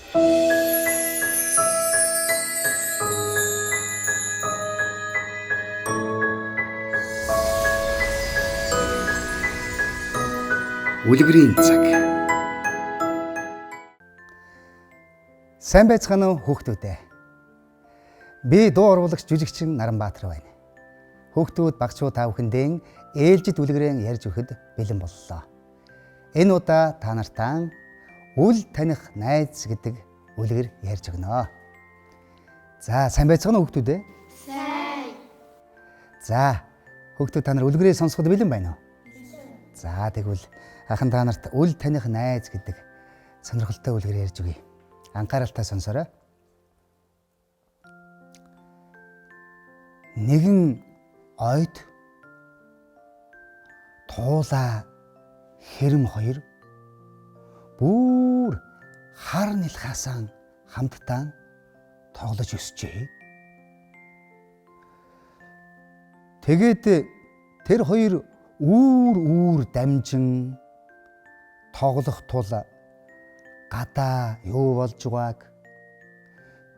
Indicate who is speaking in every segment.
Speaker 1: Үлгэрийн цаг. Сайн байцгаана уу хүүхдүүдээ. Би дуу уруулагч жүжигчин Наранбаатар байна. Хүүхдүүд багчуу та бүхэндээ ээлжид үлгэрэн ярьж өгөхөд бэлэн боллоо. Энэ удаа та нартаа үл таних найз гэдэг үлгэр ярьж өгнө. За сайн байцгаана уу хүүхдүүдээ?
Speaker 2: Сайн.
Speaker 1: За хүүхдүүд та нар үлгэрээ сонсоход бэлэн байна уу? За тэгвэл ахын та нарт үл таних найз гэдэг сонирхолтой үлгэр ярьж өгье. Анхааралтай сонсоорой. Нэгэн ойд туулаа хэрэм хоёр бүр хар нэлхаасан хамтдаа тоглож өсчээ. Тэгээд тэр хоёр үүр дамжин тоглох тул гадаа юу болж байгааг,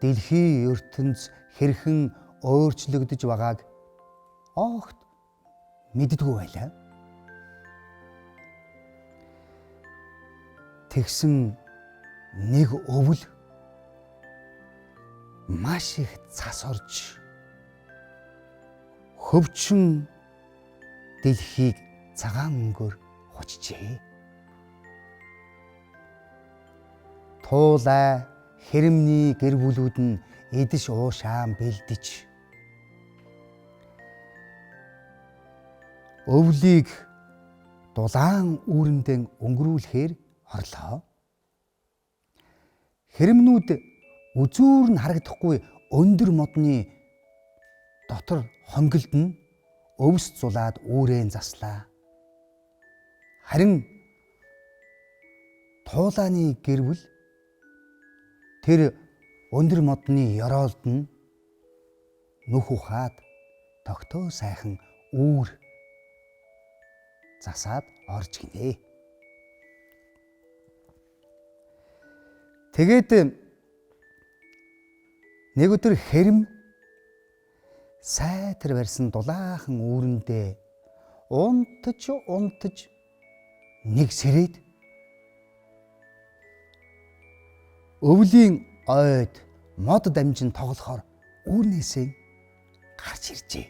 Speaker 1: дэлхийн ертөнц хэрхэн өөрчлөгдөж байгааг огт мэддэггүй байлаа. Тэгсэн нэг өвөл маш их цас орж хөвчин дэлхийг цагаан өнгөөр хучжээ. Туулай хэрэмний гэр бүлүүд нь эдэж уушаан бэлдэж өвлийг дулаан үүрэндээ өнгөрүүлэхээр орлоо. Хэрэмнүүд үзүүр нь харагдахгүй өндөр модны дотор хонгилд нь өвс зулаад үүрэн заслаа. Харин туулааны гэр бүл тэр өндөр модны ёроолд нь нүх ухаад тогтөө сайхан үүр засаад орж гинэ. Тэгээд нэг өдөр хэрэм сайтар барьсан дулаахан үүрэндээ унтаж нэг сэрээд өвлийн ойд мод дамжин тоглохоор үүрнээсээ гарч иржээ.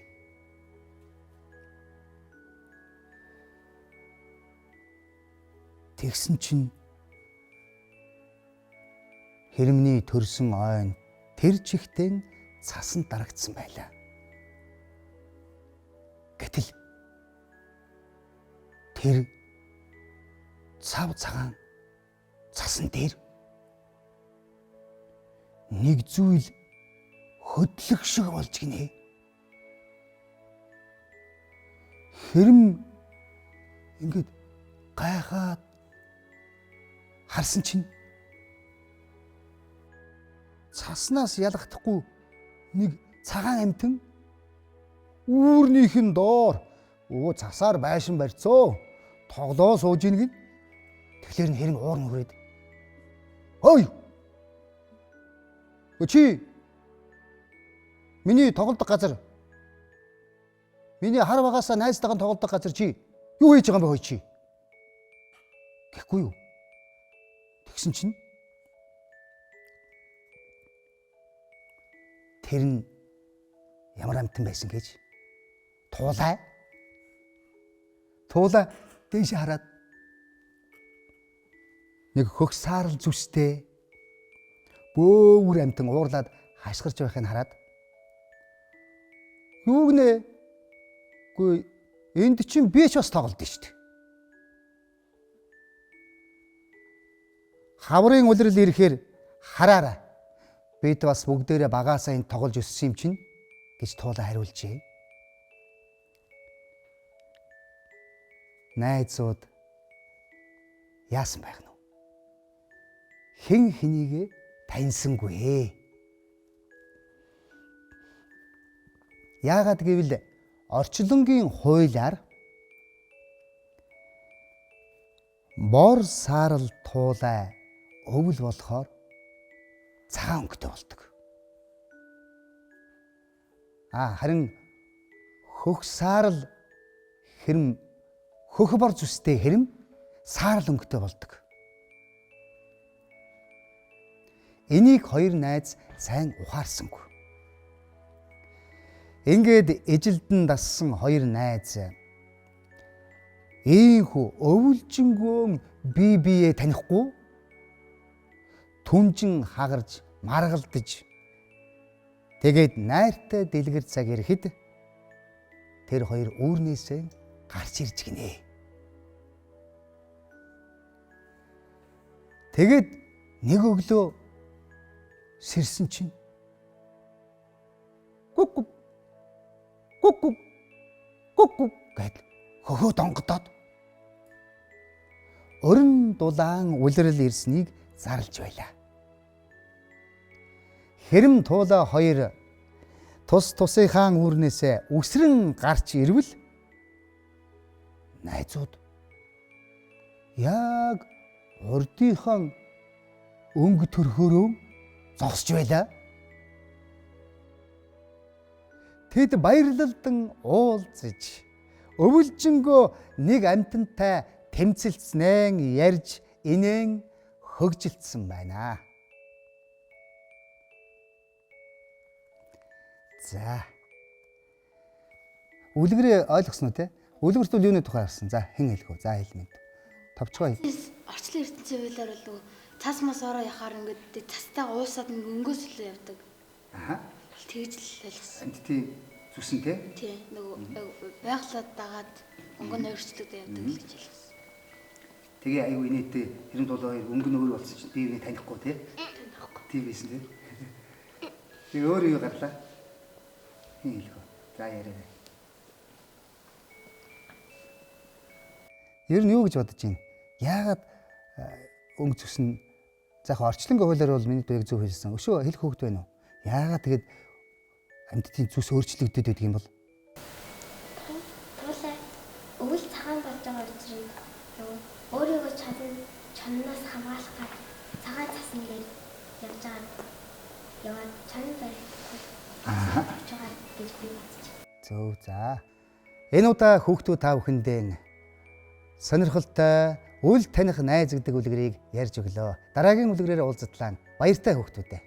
Speaker 1: Тэгсэн чинь хэрэмний төрсөн ойн тэр чихтэн цасанд дарагдсан байлаа. Гэтэл тэр цав цагаан цасан дээр нэг зүйл хөдлөх шиг болж гинэ. Хэрэм ингээд гайхаад харсан чинь цаснаас ялгахдаггүй нэг цагаан амтэн үүрнийхэн доор цасаар байшин барьцоо тоглоо сууж ийн гин. Тэгэхээр н хэрэм уурн хүрээд хөөе чи миний тоглолтог газар, миний хар багасаа найзтайгаа тоглолтог газар чи юу хийж байгаа юм бэ хөөе чи гэхгүй юу. Тэгсэн чинь тэр нь ямар амтан байсан гэж туулаа дээш хараад нэг хөх саарл зүстэй бөөвөр амтан уурлаад хашгирч байхыг хараад юу гинэ? Үгүй энд чинь би ч бас тоглолт шүү дээ. Хаврын улирал ирэхээр хараарай. Бид бас бүгдээрээ багаасаа энд тоглож өссөн юм чинь гэж туулаа хариулжээ. Найзууд яасан байх нь вэ? Хэн хэнийгээ таньсангүй. Яагаад гэвэл орчлонгийн хуулиар бор саарл туулай өвөл болохоор цагаан өнгөтэй болдог. Харин хөх саарл хэрэм хөх бор зүстэй хэрэм саарл өнгөтэй болдог. Энийг хоёр найз сайн ухаарсангүй. Ингээд эжилдэн дассан хоёр найз ийхүү өвөлжингөө бие биеэ танихгүй түнжин хагарж маргалдаж тэгээд найртай дэлгэр цаг ирэхэд тэр хоёр үүрнээсээ гарч ирж гинэ. Тэгээд нэг өглөө сэрсэн чинь гүг гэд хөхөө донгодоод өрн дулаан улирал ирснийг зарлж байлаа. Хэрэм туула хоёр тус тусынхаа үүрнээсээ үсрэн гарч ирвэл найзууд яг урдынхан өнгө төрхөөрөө зогсож байлаа. Тэд баярлалдан уулзаж өвөлжингөө нэг амьтантай тэмцэлцнэн ярьж инээн хөгжилдсөн байна. За. Үлгэрээ ойлгосноо те? Үлгэрт бол юуны тухай харсан? За, хэн хэлэх вэ? За, хэлмэд. Товчгоо хэл.
Speaker 2: Орчлон ертөнцийн хуулиар бол цас мас ороо яхаар ингээд цастайгаа уусаад өнгөөс л явдаг. Тэгж л ойлгосон.
Speaker 1: Амьтдын зүсэн те?
Speaker 2: Тий. Нөгөө байглаад дагаад өнгө нь өрчлөгдөд явдаг л гэж хэлсэн.
Speaker 1: Тэгээ аюу инээдтэй хэрэм тул хоёр өнгө нь өөр болсон чинь биеийг танихгүй те?
Speaker 2: Танихгүй.
Speaker 1: Тийм байсан те? Тэгээ өөр юу гарлаа? Хэн хэлэх вэ? За яриа. Ер нь юу гэж бодож байна? Яагаад өнгө зүсэн заах орчлонгийн хуулиар бол миний дuyг зөв хэлсэн. Өшөө хэлэх хөөгд байна уу? Яагаад тэгэд амьтдын зүс өөрчлөгдөд байдаг юм бол?
Speaker 3: Туулаа өвөл цагаан болж байгаа учраас өөрийгөө чаннаас хамгаалах гэж цагаан цасан дээр явж байгаа. Яваад чанан байж гэж би бодчих.
Speaker 1: Зөв за. Энэ удаа хүүхдүүд та бүхэндээ сонирхолтой үл таних найз гэдэг үлгэрийг ярьж өглөө. Дараагийн үлгэрээр уулзтлаа. Баяртай хүүхдүүдээ.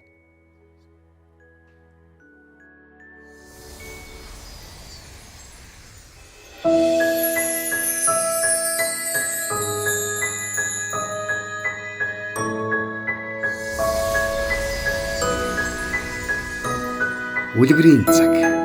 Speaker 1: Үлгэрийн цаг.